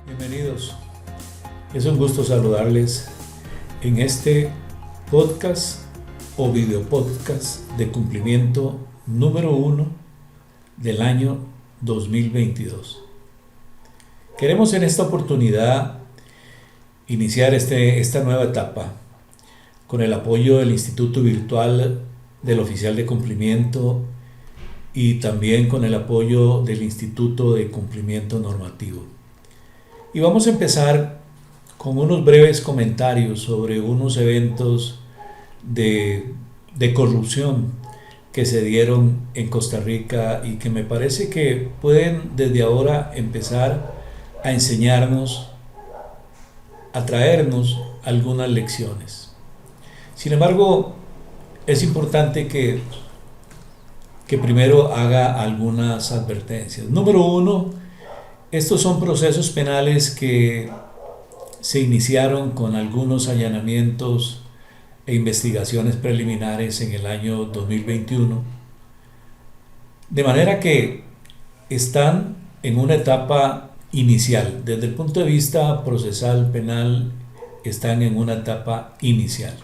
Bienvenidos. Es un gusto saludarles en este podcast o video podcast de cumplimiento número 1 del año 2022. Queremos en esta oportunidad iniciar esta nueva etapa con el apoyo del Instituto Virtual del Oficial de Cumplimiento y también con el apoyo del Instituto de Cumplimiento Normativo. Y vamos a empezar con unos breves comentarios sobre unos eventos de corrupción que se dieron en Costa Rica y que me parece que pueden desde ahora empezar a enseñarnos, a traernos algunas lecciones. Sin embargo, es importante que primero haga algunas advertencias. Número 1, estos son procesos penales que se iniciaron con algunos allanamientos e investigaciones preliminares en el año 2021, de manera que están en una etapa inicial. Desde el punto de vista procesal penal, están en una etapa inicial.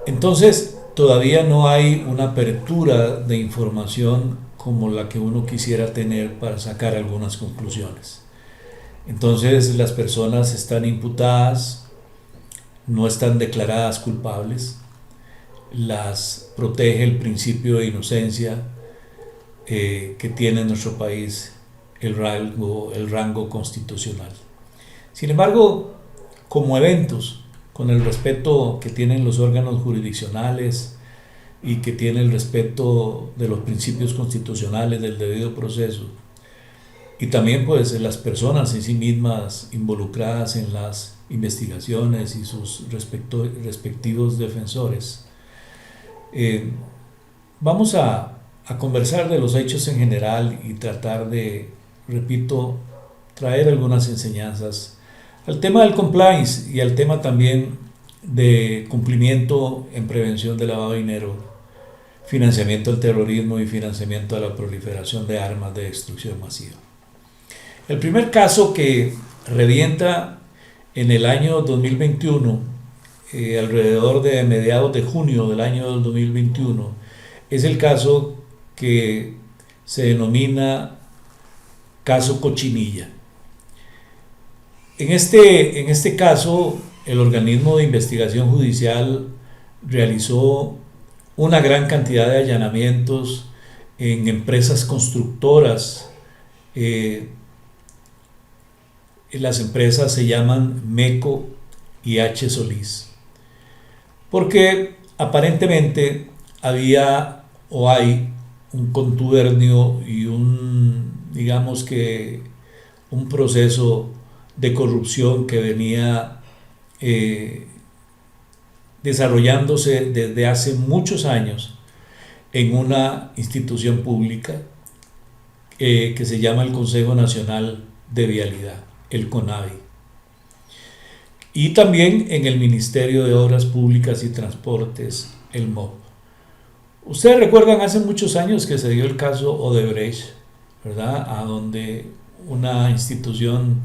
Entonces, todavía no hay una apertura de información como la que uno quisiera tener para sacar algunas conclusiones. Entonces, las personas están imputadas, no están declaradas culpables, las protege el principio de inocencia que tiene en nuestro país el rango constitucional. Sin embargo, como eventos, con el respeto que tienen los órganos jurisdiccionales y que tiene el respeto de los principios constitucionales del debido proceso, y también pues las personas en sí mismas involucradas en las investigaciones y sus respectivos defensores, vamos a conversar de los hechos en general y tratar de, repito, traer algunas enseñanzas al tema del compliance y al tema también de cumplimiento en prevención de lavado de dinero, financiamiento del terrorismo y financiamiento de la proliferación de armas de destrucción masiva. El primer caso que revienta en el año 2021, alrededor de mediados de junio del año 2021, es el caso que se denomina caso Cochinilla. En este caso, el organismo de investigación judicial realizó una gran cantidad de allanamientos en empresas constructoras. Las empresas se llaman MECO y H. Solís, porque aparentemente había o hay un contubernio y un proceso de corrupción que venía desarrollándose desde hace muchos años en una institución pública que se llama el Consejo Nacional de Vialidad, el CONAVI, y también en el Ministerio de Obras Públicas y Transportes, el MOP. Ustedes recuerdan hace muchos años que se dio el caso Odebrecht, ¿verdad? A donde una institución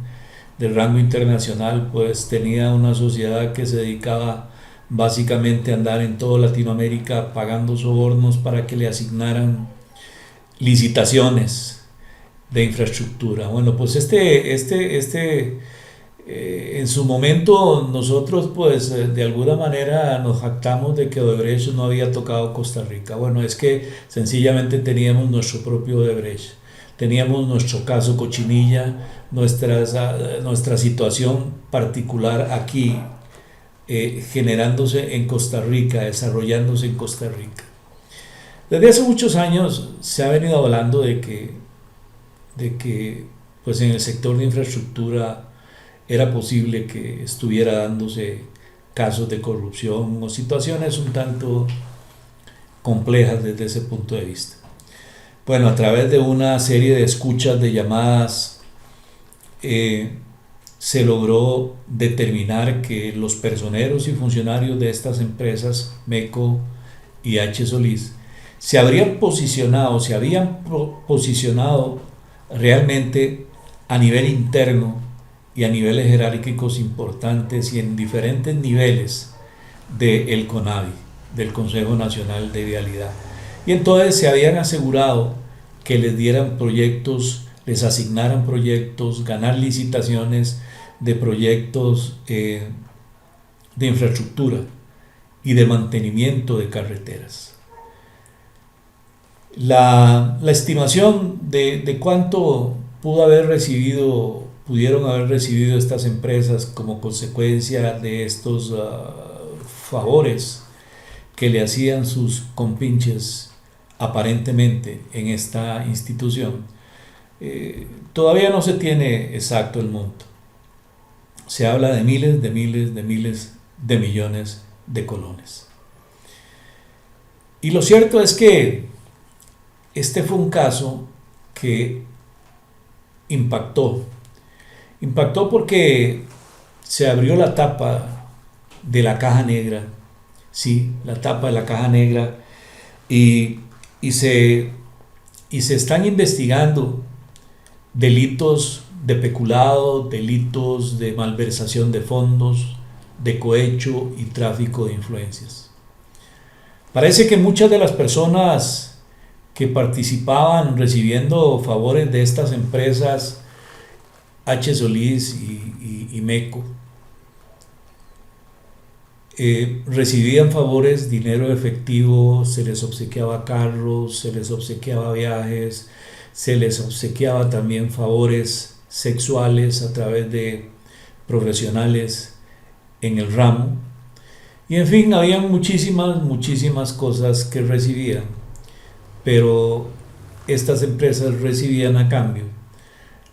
de rango internacional pues tenía una sociedad que se dedicaba básicamente a andar en toda Latinoamérica pagando sobornos para que le asignaran licitaciones de infraestructura. Bueno, pues en su momento nosotros pues de alguna manera nos jactamos de que Odebrecht no había tocado Costa Rica. Bueno, es que sencillamente teníamos nuestro propio Odebrecht, teníamos nuestro caso Cochinilla, nuestra situación particular aquí, generándose en Costa Rica, desarrollándose en Costa Rica. Desde hace muchos años se ha venido hablando de que pues en el sector de infraestructura era posible que estuviera dándose casos de corrupción o situaciones un tanto complejas desde ese punto de vista. Bueno, a través de una serie de escuchas de llamadas se logró determinar que los personeros y funcionarios de estas empresas, MECO y H. Solís, se habían posicionado realmente a nivel interno y a niveles jerárquicos importantes y en diferentes niveles del CONAVI, del Consejo Nacional de Vialidad. Y entonces se habían asegurado que les dieran proyectos, les asignaran proyectos, ganar licitaciones de proyectos de infraestructura y de mantenimiento de carreteras. La estimación de cuánto pudieron haber recibido estas empresas como consecuencia de estos favores que le hacían sus compinches aparentemente en esta institución, todavía no se tiene exacto el monto. Se habla de miles de millones de colones. Y lo cierto es que este fue un caso que impactó porque se abrió la tapa de la caja negra, sí, la tapa de la caja negra, y se están investigando delitos de peculado, delitos de malversación de fondos, de cohecho y tráfico de influencias. Parece que muchas de las personas que participaban recibiendo favores de estas empresas H. Solís y MECO recibían favores, dinero efectivo, se les obsequiaba carros, se les obsequiaba viajes, se les obsequiaba también favores sexuales a través de profesionales en el ramo, y en fin, había muchísimas cosas que recibían, pero estas empresas recibían a cambio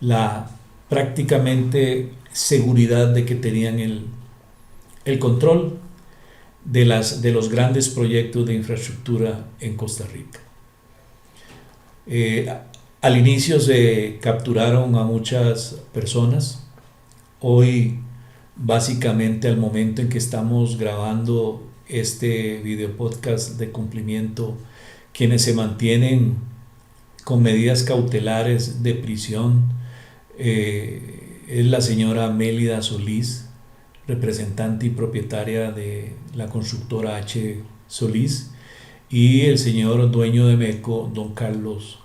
la prácticamente seguridad de que tenían el control de los grandes proyectos de infraestructura en Costa Rica. Al inicio se capturaron a muchas personas. Hoy, básicamente al momento en que estamos grabando este video podcast de cumplimiento, quienes se mantienen con medidas cautelares de prisión es la señora Mélida Solís, representante y propietaria de la constructora H. Solís, y el señor dueño de MECO, don Carlos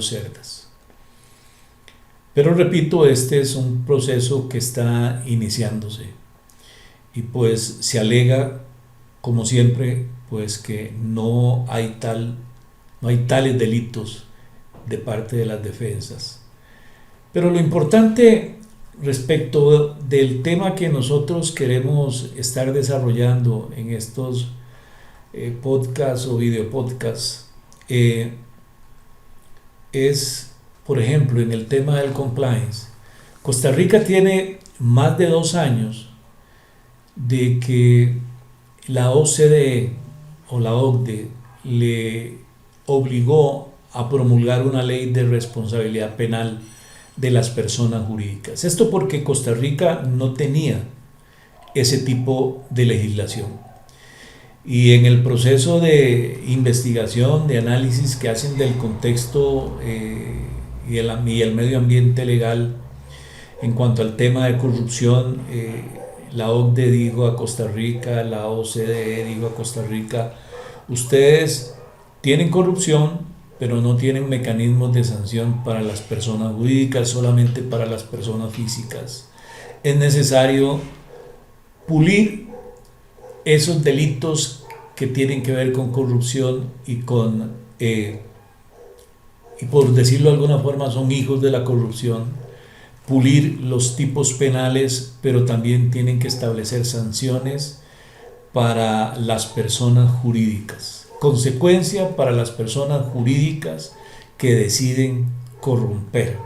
Cerdas. Pero repito, este es un proceso que está iniciándose y pues se alega, como siempre, pues que no hay tales delitos de parte de las defensas. Pero lo importante respecto del tema que nosotros queremos estar desarrollando en estos podcasts o videopodcasts es, por ejemplo, en el tema del compliance. Costa Rica tiene más de 2 años de que la OCDE o la OCDE le obligó a promulgar una ley de responsabilidad penal de las personas jurídicas. Esto porque Costa Rica no tenía ese tipo de legislación. Y en el proceso de investigación, de análisis que hacen del contexto y el medio ambiente legal en cuanto al tema de corrupción, la OCDE dijo a Costa Rica, la OCDE dijo a Costa Rica: ustedes tienen corrupción, pero no tienen mecanismos de sanción para las personas jurídicas, solamente para las personas físicas. Es necesario pulir esos delitos que tienen que ver con corrupción y por decirlo de alguna forma, son hijos de la corrupción, pulir los tipos penales, pero también tienen que establecer sanciones para las personas jurídicas. Consecuencia para las personas jurídicas que deciden corromper,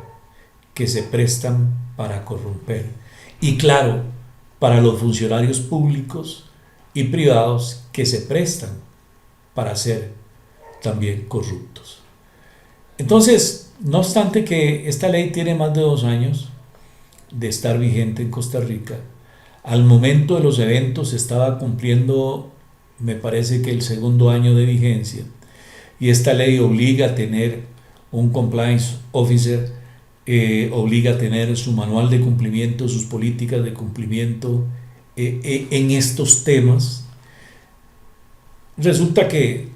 que se prestan para corromper. Y claro, para los funcionarios públicos y privados que se prestan para ser también corruptos. Entonces, no obstante que esta ley tiene más de 2 años de estar vigente en Costa Rica, al momento de los eventos estaba cumpliendo, me parece que el 2.º año de vigencia, y esta ley obliga a tener un compliance officer obliga a tener su manual de cumplimiento, sus políticas de cumplimiento en estos temas. Resulta que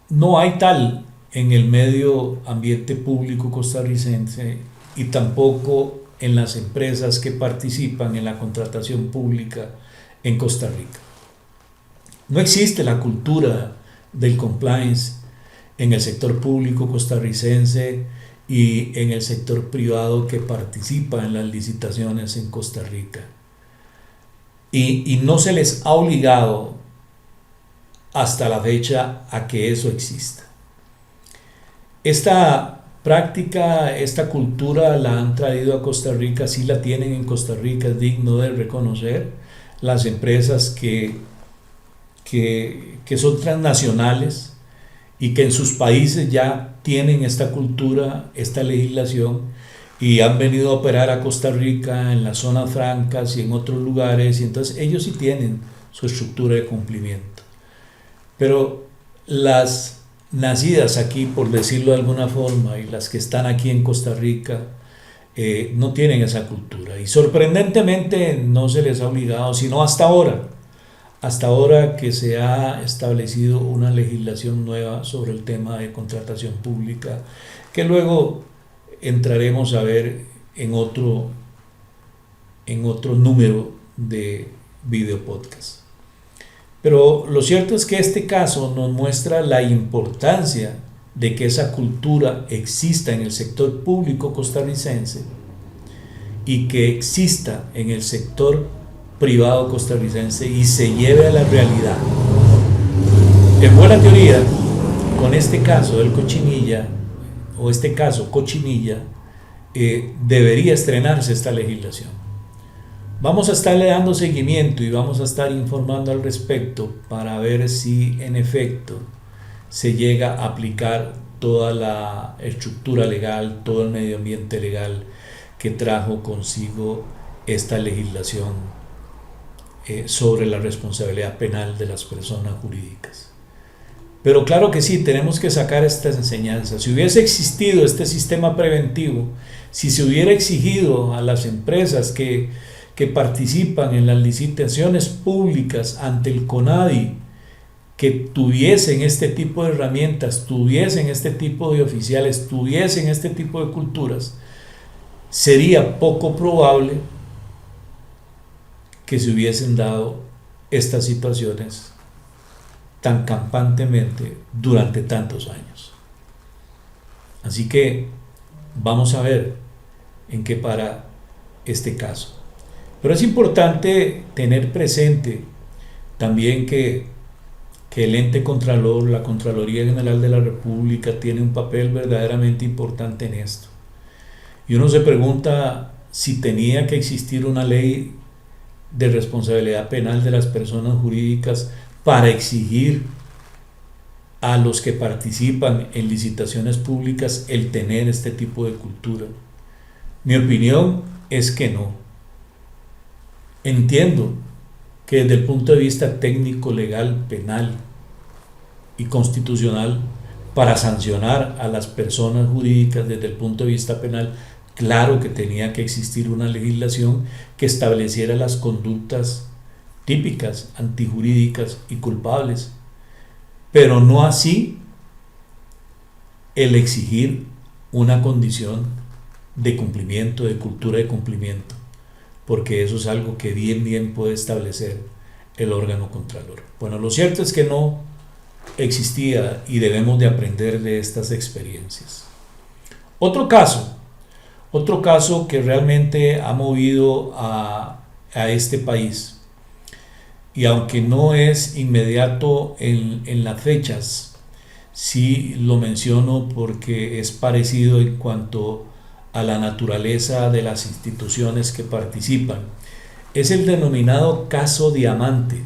no hay tal en el medio ambiente público costarricense y tampoco en las empresas que participan en la contratación pública en Costa Rica. No existe la cultura del compliance en el sector público costarricense y en el sector privado que participa en las licitaciones en Costa Rica. Y no se les ha obligado hasta la fecha a que eso exista. Esta práctica, esta cultura la han traído a Costa Rica, sí la tienen en Costa Rica, es digno de reconocer. Las empresas que son transnacionales y que en sus países ya tienen esta cultura, esta legislación, y han venido a operar a Costa Rica en las zonas francas y en otros lugares, y entonces ellos sí tienen su estructura de cumplimiento. Pero las nacidas aquí, por decirlo de alguna forma, y las que están aquí en Costa Rica, no tienen esa cultura. Y sorprendentemente no se les ha obligado, sino hasta ahora que se ha establecido una legislación nueva sobre el tema de contratación pública, que luego entraremos a ver en otro número de video podcast. Pero lo cierto es que este caso nos muestra la importancia de que esa cultura exista en el sector público costarricense y que exista en el sector privado costarricense y se lleve a la realidad. En buena teoría, con este caso del Cochinilla, o este caso Cochinilla, debería estrenarse esta legislación. Vamos a estarle dando seguimiento y vamos a estar informando al respecto para ver si en efecto se llega a aplicar toda la estructura legal, todo el medio ambiente legal que trajo consigo esta legislación sobre la responsabilidad penal de las personas jurídicas. Pero claro que sí, tenemos que sacar estas enseñanzas. Si hubiese existido este sistema preventivo, si se hubiera exigido a las empresas que participan en las licitaciones públicas ante el CONADI que tuviesen este tipo de herramientas, tuviesen este tipo de oficiales, tuviesen este tipo de culturas, sería poco probable que se hubiesen dado estas situaciones tan campantemente durante tantos años. Así que vamos a ver en qué para este caso. Pero es importante tener presente también que el ente Contralor, la Contraloría General de la República, tiene un papel verdaderamente importante en esto. Y uno se pregunta si tenía que existir una ley de responsabilidad penal de las personas jurídicas para exigir a los que participan en licitaciones públicas el tener este tipo de cultura. Mi opinión es que no. Entiendo que desde el punto de vista técnico, legal, penal y constitucional, para sancionar a las personas jurídicas desde el punto de vista penal, claro que tenía que existir una legislación que estableciera las conductas típicas, antijurídicas y culpables, pero no así el exigir una condición de cumplimiento, de cultura de cumplimiento, porque eso es algo que bien puede establecer el órgano contralor. Bueno, lo cierto es que no existía y debemos de aprender de estas experiencias. Otro caso que realmente ha movido a este país, y aunque no es inmediato en las fechas, sí lo menciono porque es parecido en cuanto a la naturaleza de las instituciones que participan, es el denominado caso Diamante.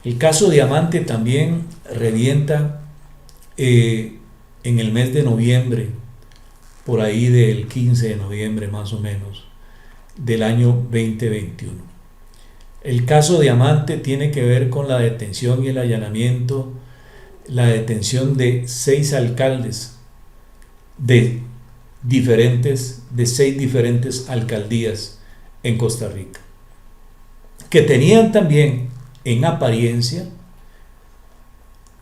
El caso Diamante también revienta en el mes de noviembre, por ahí del 15 de noviembre más o menos, del año 2021. El caso Diamante tiene que ver con la detención y el allanamiento, la detención de 6 alcaldes de de 6 diferentes alcaldías en Costa Rica, que tenían también en apariencia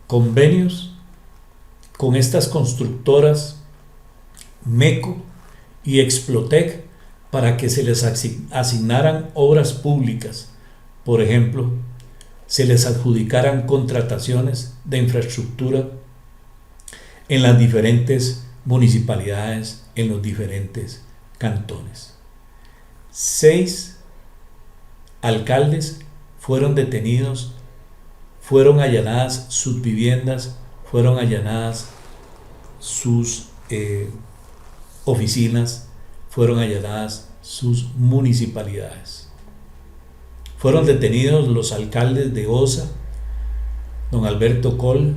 convenios con estas constructoras MECO y Explotec para que se les asignaran obras públicas. Por ejemplo, se les adjudicaran contrataciones de infraestructura en las diferentes municipalidades, en los diferentes cantones. 6 alcaldes fueron detenidos, fueron allanadas sus viviendas, fueron allanadas sus oficinas, fueron allanadas sus municipalidades. Fueron detenidos los alcaldes de Osa, don Alberto Col,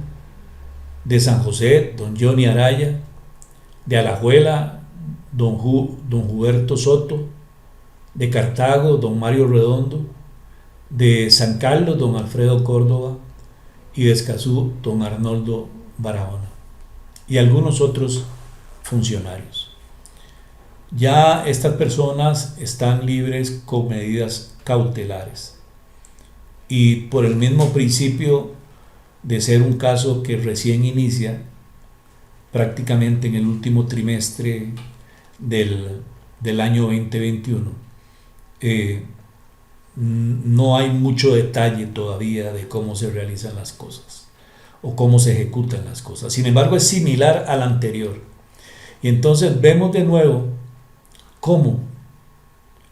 de San José, don Johnny Araya, de Alajuela, don Huberto Soto, de Cartago, don Mario Redondo, de San Carlos, don Alfredo Córdoba, y de Escazú, don Arnoldo Barahona, y algunos otros funcionarios. Ya estas personas están libres con medidas cautelares, y por el mismo principio de ser un caso que recién inicia, prácticamente en el último trimestre del año 2021, no hay mucho detalle todavía de cómo se realizan las cosas o cómo se ejecutan las cosas. Sin embargo, es similar al anterior. Y entonces vemos de nuevo cómo,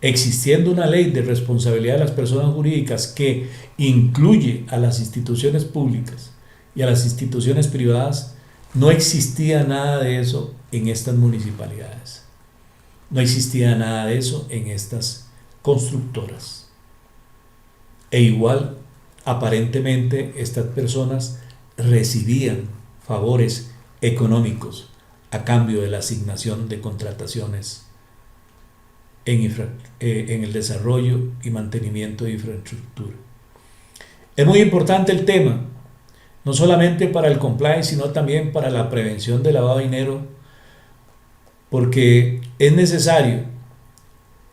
existiendo una ley de responsabilidad de las personas jurídicas que incluye a las instituciones públicas y a las instituciones privadas, no existía nada de eso en estas municipalidades. No existía nada de eso en estas constructoras. E igual, aparentemente, estas personas recibían favores económicos a cambio de la asignación de contrataciones en el desarrollo y mantenimiento de infraestructura. Es muy importante el tema, no solamente para el compliance, sino también para la prevención del lavado de dinero, porque es necesario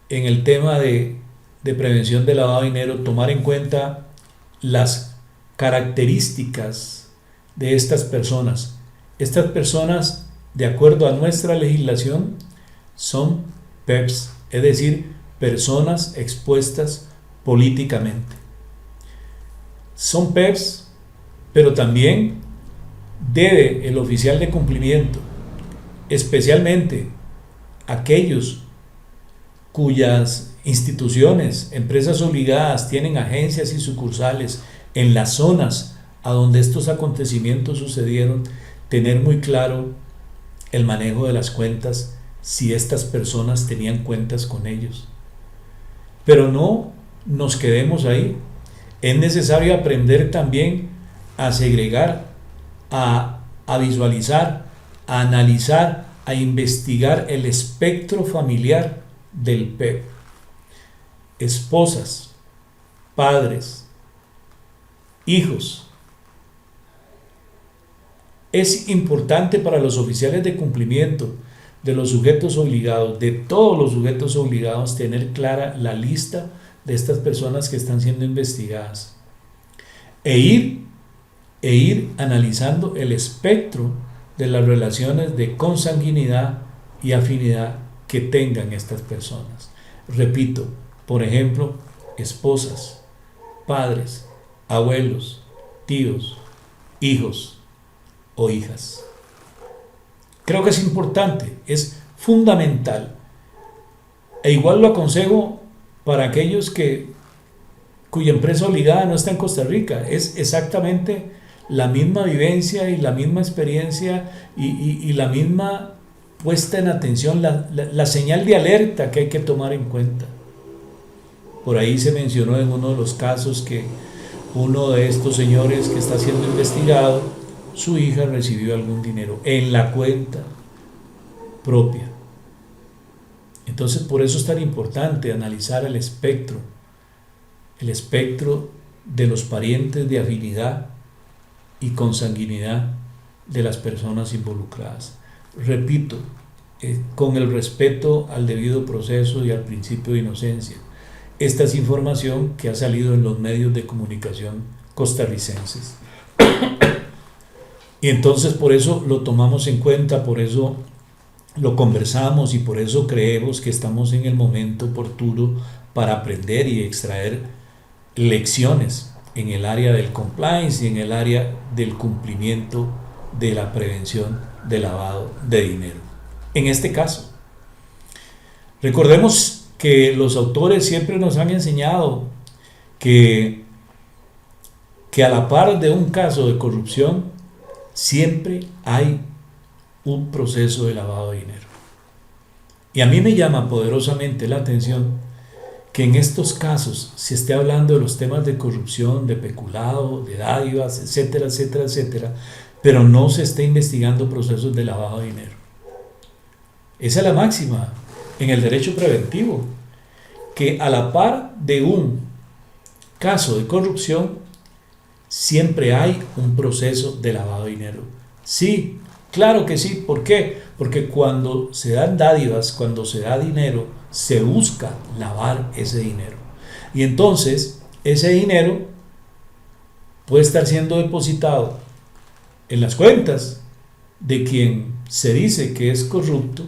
en el tema de prevención del lavado de dinero tomar en cuenta las características de estas personas. Estas personas, de acuerdo a nuestra legislación, son PEPs, es decir, personas expuestas políticamente. Son PEPs, pero también debe el oficial de cumplimiento, especialmente aquellos cuyas instituciones, empresas obligadas, tienen agencias y sucursales en las zonas a donde estos acontecimientos sucedieron, tener muy claro el manejo de las cuentas, si estas personas tenían cuentas con ellos. Pero no nos quedemos ahí. Es necesario aprender también a segregar, a visualizar, a analizar, a investigar el espectro familiar del PEP. Esposas, padres, hijos. Es importante para los oficiales de cumplimiento, de los sujetos obligados, de todos los sujetos obligados, tener clara la lista de estas personas que están siendo investigadas e ir analizando el espectro de las relaciones de consanguinidad y afinidad que tengan estas personas. Repito, por ejemplo, esposas, padres, abuelos, tíos, hijos o hijas. Creo que es importante, es fundamental. E igual lo aconsejo para aquellos cuya empresa obligada no está en Costa Rica. Es exactamente la misma vivencia y la misma experiencia y la misma puesta en atención, la señal de alerta que hay que tomar en cuenta. Por ahí se mencionó en uno de los casos que uno de estos señores que está siendo investigado, su hija recibió algún dinero en la cuenta propia. Entonces, por eso es tan importante analizar el espectro de los parientes de afinidad y consanguinidad de las personas involucradas. Repito, con el respeto al debido proceso y al principio de inocencia. Esta es información que ha salido en los medios de comunicación costarricenses. Y entonces por eso lo tomamos en cuenta, por eso lo conversamos y por eso creemos que estamos en el momento oportuno para aprender y extraer lecciones en el área del compliance y en el área del cumplimiento de la prevención de lavado de dinero. En este caso, recordemos que los autores siempre nos han enseñado que a la par de un caso de corrupción siempre hay un proceso de lavado de dinero. Y a mí me llama poderosamente la atención que en estos casos se esté hablando de los temas de corrupción, de peculado, de dádivas, etcétera, etcétera, etcétera, pero no se esté investigando procesos de lavado de dinero. Esa es la máxima en el derecho preventivo, que a la par de un caso de corrupción siempre hay un proceso de lavado de dinero. Sí, claro que sí. ¿Por qué? Porque cuando se dan dádivas, cuando se da dinero, se busca lavar ese dinero. Y entonces ese dinero puede estar siendo depositado en las cuentas de quien se dice que es corrupto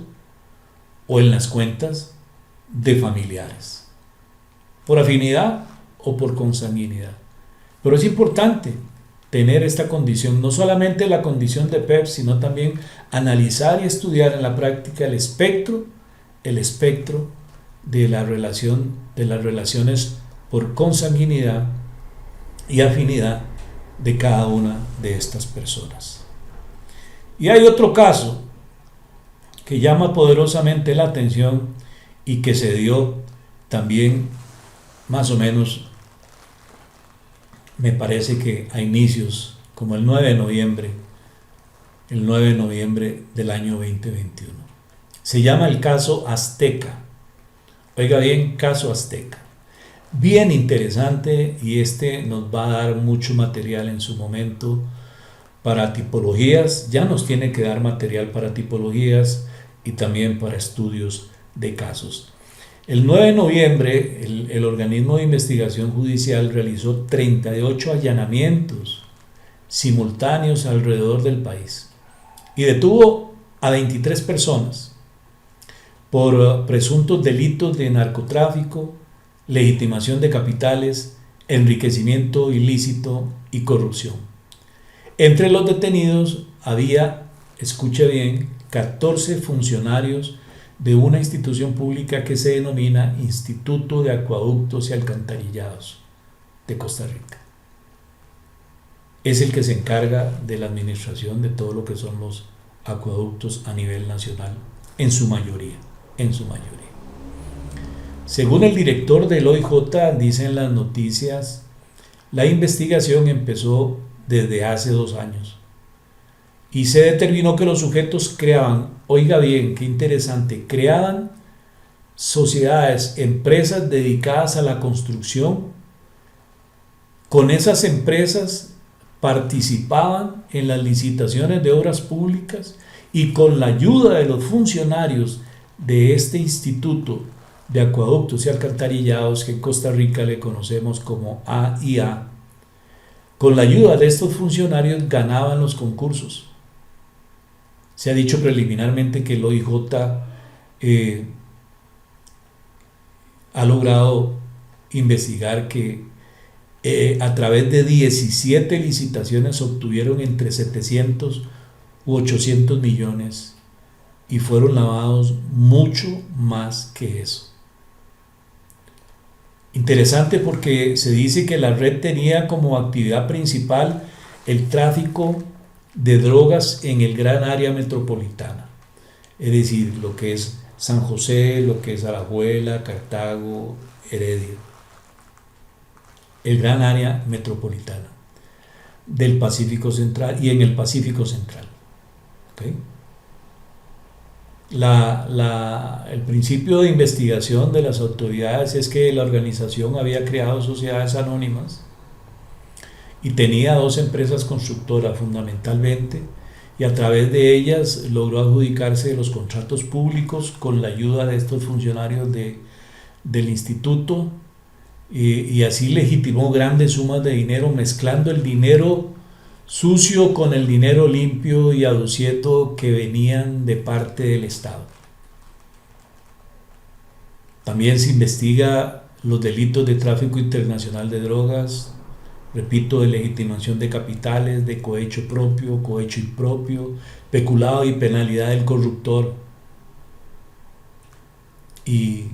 o en las cuentas de familiares, por afinidad o por consanguinidad. Pero es importante tener esta condición, no solamente la condición de PEP, sino también analizar y estudiar en la práctica el espectro de la relación, de las relaciones por consanguinidad y afinidad de cada una de estas personas. Y hay otro caso que llama poderosamente la atención y que se dio también más o menos, me parece que a inicios, como el 9 de noviembre del año 2021. Se llama el caso Azteca. Oiga bien, caso Azteca. Bien interesante, y este nos va a dar mucho material en su momento para tipologías. Ya nos tiene que dar material para tipologías y también para estudios de casos. El 9 de noviembre, el organismo de investigación judicial realizó 38 allanamientos simultáneos alrededor del país y detuvo a 23 personas por presuntos delitos de narcotráfico, legitimación de capitales, enriquecimiento ilícito y corrupción. Entre los detenidos había, escuche bien, 14 funcionarios de una institución pública que se denomina Instituto de Acueductos y Alcantarillados de Costa Rica. Es el que se encarga de la administración de todo lo que son los acueductos a nivel nacional, en su mayoría. Según el director del OIJ, dicen las noticias, la investigación empezó desde hace 2 años y se determinó que los sujetos creaban, oiga bien, qué interesante, creaban sociedades, empresas dedicadas a la construcción. Con esas empresas participaban en las licitaciones de obras públicas y con la ayuda de los funcionarios de este Instituto de Acueductos y Alcantarillados, que en Costa Rica le conocemos como AIA, con la ayuda de estos funcionarios ganaban los concursos. Se ha dicho preliminarmente que el OIJ ha logrado investigar que a través de 17 licitaciones obtuvieron entre 700 u 800 millones y fueron lavados mucho más que eso. Interesante porque se dice que la red tenía como actividad principal el tráfico de drogas en el gran área metropolitana, es decir, lo que es San José, lo que es Alajuela, Cartago, Heredia, el gran área metropolitana del Pacífico Central y en el Pacífico Central. ¿Okay? El principio de investigación de las autoridades es que la organización había creado sociedades anónimas y tenía 2 empresas constructoras fundamentalmente, y a través de ellas logró adjudicarse los contratos públicos con la ayuda de estos funcionarios del instituto y así legitimó grandes sumas de dinero mezclando el dinero sucio con el dinero limpio y aduciendo que venían de parte del Estado. También se investiga los delitos de tráfico internacional de drogas, repito, de legitimación de capitales, de cohecho propio, cohecho impropio, peculado y penalidad del corruptor. Y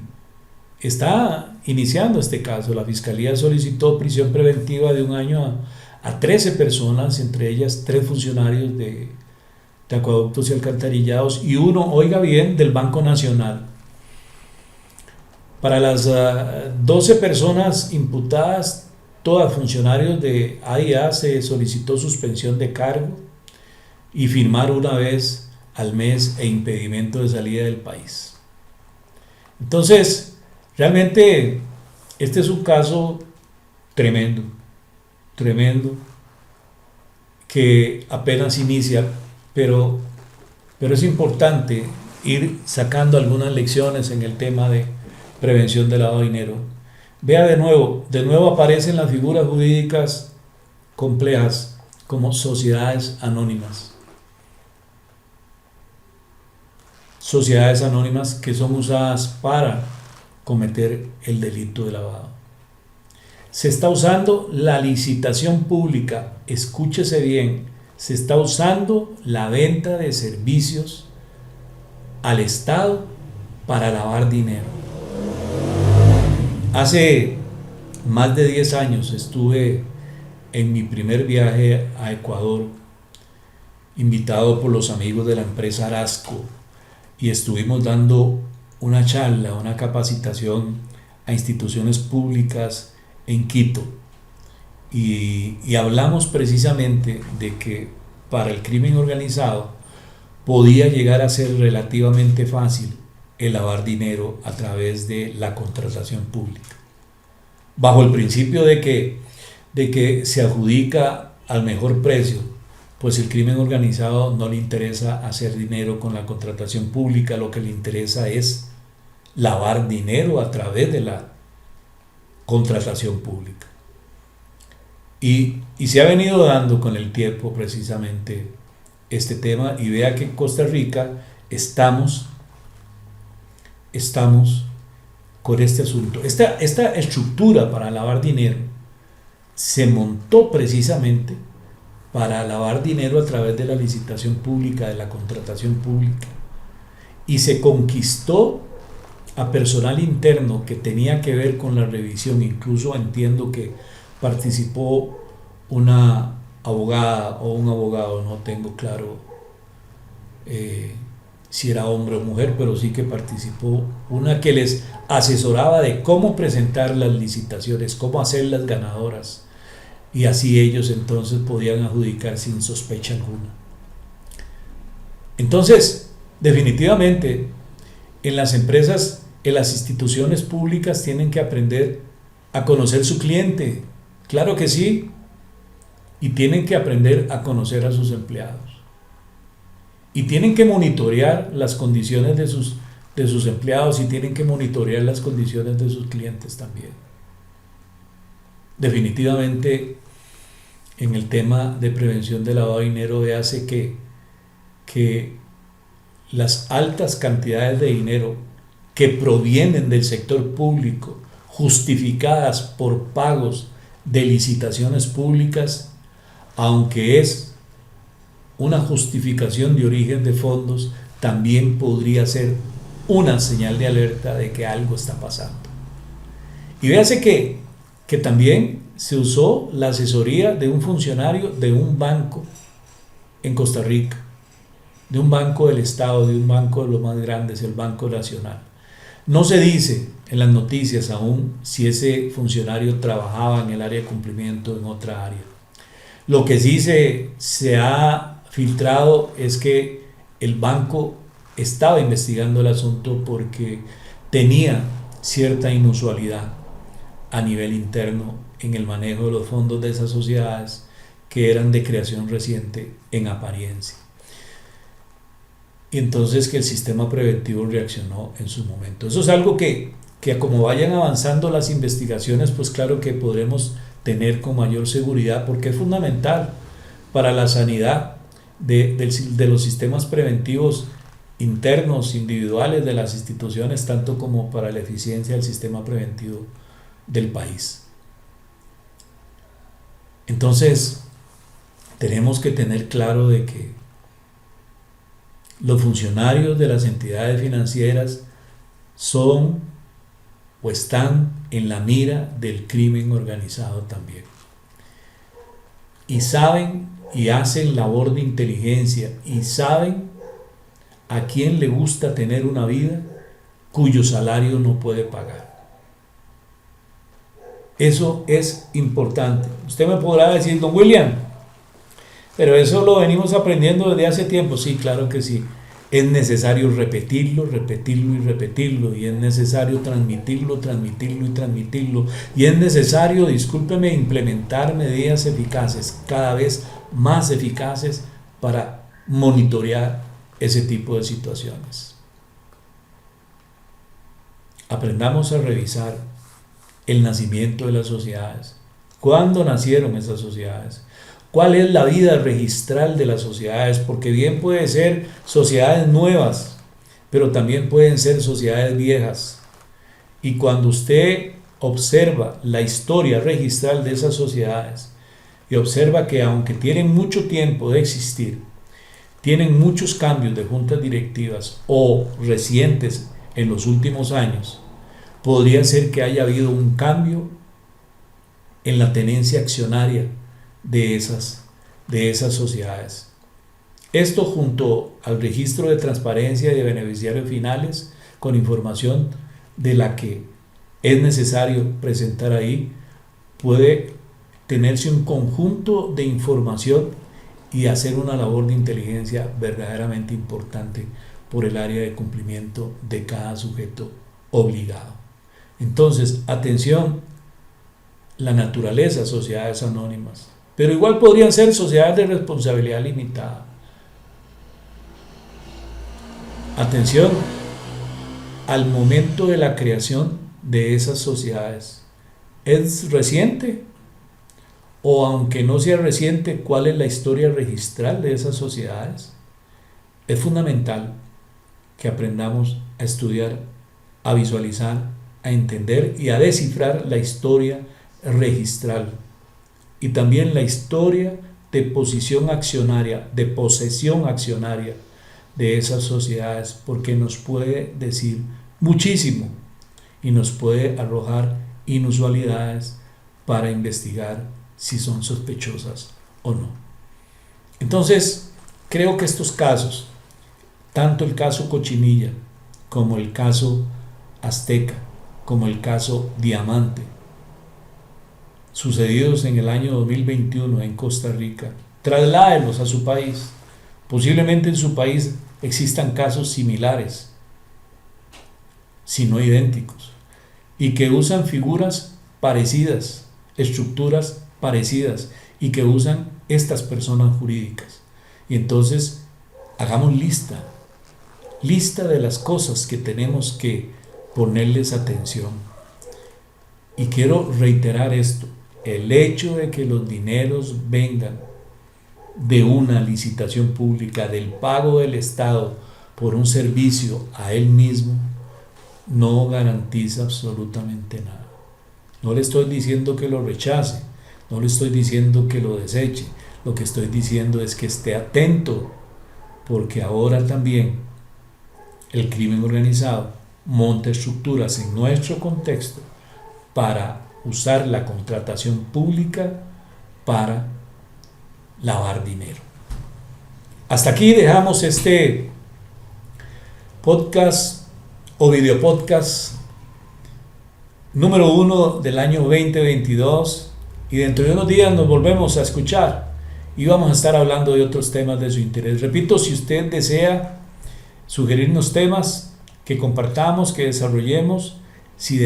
está iniciando este caso. La Fiscalía solicitó prisión preventiva de 1 año a 13 personas, entre ellas 3 funcionarios de acueductos y alcantarillados y uno, oiga bien, del Banco Nacional. Para las 12 personas imputadas, todas funcionarios de AIA, se solicitó suspensión de cargo y firmar una vez al mes e impedimento de salida del país. Entonces, realmente este es un caso tremendo, que apenas inicia, pero es importante ir sacando algunas lecciones en el tema de prevención del lavado de dinero. Vea de nuevo aparecen las figuras jurídicas complejas como sociedades anónimas. Sociedades anónimas que son usadas para cometer el delito de lavado. Se está usando la licitación pública, escúchese bien, se está usando la venta de servicios al Estado para lavar dinero. Hace más de 10 años estuve en mi primer viaje a Ecuador, invitado por los amigos de la empresa Arasco, y estuvimos dando una charla, una capacitación a instituciones públicas en Quito. Y hablamos precisamente de que para el crimen organizado podía llegar a ser relativamente fácil el lavar dinero a través de la contratación pública, bajo el principio de que se adjudica al mejor precio, pues el crimen organizado no le interesa hacer dinero con la contratación pública, lo que le interesa es lavar dinero a través de la contratación pública. Y se ha venido dando con el tiempo precisamente este tema, y vea que en Costa Rica estamos con este asunto. Esta estructura para lavar dinero se montó precisamente para lavar dinero a través de la licitación pública, de la contratación pública, y se conquistó a personal interno que tenía que ver con la revisión. Incluso entiendo que participó una abogada o un abogado, no tengo claro si era hombre o mujer, pero sí que participó una que les asesoraba de cómo presentar las licitaciones, cómo hacerlas ganadoras, y así ellos entonces podían adjudicar sin sospecha alguna. Entonces, definitivamente, en las empresas, en las instituciones públicas tienen que aprender a conocer su cliente, claro que sí, y tienen que aprender a conocer a sus empleados. Y tienen que monitorear las condiciones de sus empleados, y tienen que monitorear las condiciones de sus clientes también. Definitivamente, en el tema de prevención del lavado de dinero, hace que las altas cantidades de dinero que provienen del sector público, justificadas por pagos de licitaciones públicas, aunque es una justificación de origen de fondos, también podría ser una señal de alerta de que algo está pasando. Y véase que también se usó la asesoría de un funcionario de un banco en Costa Rica, de un banco del Estado, de un banco de los más grandes, el Banco Nacional. No se dice en las noticias aún si ese funcionario trabajaba en el área de cumplimiento en otra área. Lo que sí se ha filtrado es que el banco estaba investigando el asunto porque tenía cierta inusualidad a nivel interno en el manejo de los fondos de esas sociedades que eran de creación reciente en apariencia. y entonces que el sistema preventivo reaccionó en su momento. Eso es algo que como vayan avanzando las investigaciones, pues claro que podremos tener con mayor seguridad, porque es fundamental para la sanidad de los sistemas preventivos internos, individuales de las instituciones, tanto como para la eficiencia del sistema preventivo del país. Entonces, tenemos que tener claro de que los funcionarios de las entidades financieras son o están en la mira del crimen organizado también. Y saben y hacen labor de inteligencia y saben a quién le gusta tener una vida cuyo salario no puede pagar. Eso es importante. Usted me podrá decir, don William, pero eso lo venimos aprendiendo desde hace tiempo. Sí, claro que sí. Es necesario repetirlo, repetirlo y repetirlo. Y es necesario transmitirlo, transmitirlo y transmitirlo. Y es necesario, discúlpeme, implementar medidas eficaces, cada vez más eficaces para monitorear ese tipo de situaciones. Aprendamos a revisar el nacimiento de las sociedades. ¿Cuándo nacieron esas sociedades? ¿Cuál es la vida registral de las sociedades? Porque bien puede ser sociedades nuevas, pero también pueden ser sociedades viejas. Y cuando usted observa la historia registral de esas sociedades y observa que aunque tienen mucho tiempo de existir, tienen muchos cambios de juntas directivas o recientes en los últimos años, podría ser que haya habido un cambio en la tenencia accionaria de esas sociedades. Esto junto al registro de transparencia y de beneficiarios finales con información de la que es necesario presentar ahí, puede tenerse un conjunto de información y hacer una labor de inteligencia verdaderamente importante por el área de cumplimiento de cada sujeto obligado. Entonces, atención, la naturaleza de sociedades anónimas, pero igual podrían ser sociedades de responsabilidad limitada. Atención al momento de la creación de esas sociedades. ¿Es reciente? O aunque no sea reciente, ¿cuál es la historia registral de esas sociedades? Es fundamental que aprendamos a estudiar, a visualizar, a entender y a descifrar la historia registral y también la historia de posición accionaria, de posesión accionaria de esas sociedades, porque nos puede decir muchísimo y nos puede arrojar inusualidades para investigar si son sospechosas o no. Entonces, creo que estos casos, tanto el caso Cochinilla como el caso Azteca, como el caso Diamante, sucedidos en el año 2021 en Costa Rica, trasládenlos a su país. Posiblemente en su país existan casos similares, si no idénticos, y que usan figuras parecidas, estructuras parecidas, y que usan estas personas jurídicas. Y entonces hagamos lista de las cosas que tenemos que ponerles atención. Y quiero reiterar esto: el hecho de que los dineros vengan de una licitación pública, del pago del Estado por un servicio a él mismo, no garantiza absolutamente nada. No le estoy diciendo que lo rechace, no le estoy diciendo que lo deseche, lo que estoy diciendo es que esté atento, porque ahora también el crimen organizado monta estructuras en nuestro contexto para usar la contratación pública para lavar dinero. Hasta aquí dejamos este podcast o video podcast número 1 del año 2022, y dentro de unos días nos volvemos a escuchar y vamos a estar hablando de otros temas de su interés. Repito, si usted desea sugerirnos temas que compartamos, que desarrollemos, si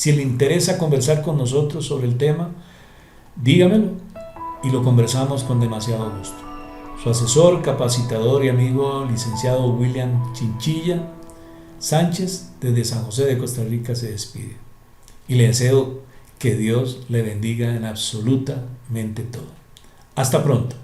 le interesa conversar con nosotros sobre el tema, dígamelo y lo conversamos con demasiado gusto. Su asesor, capacitador y amigo, licenciado William Chinchilla Sánchez, desde San José de Costa Rica, se despide. Y le deseo que Dios le bendiga en absolutamente todo. Hasta pronto.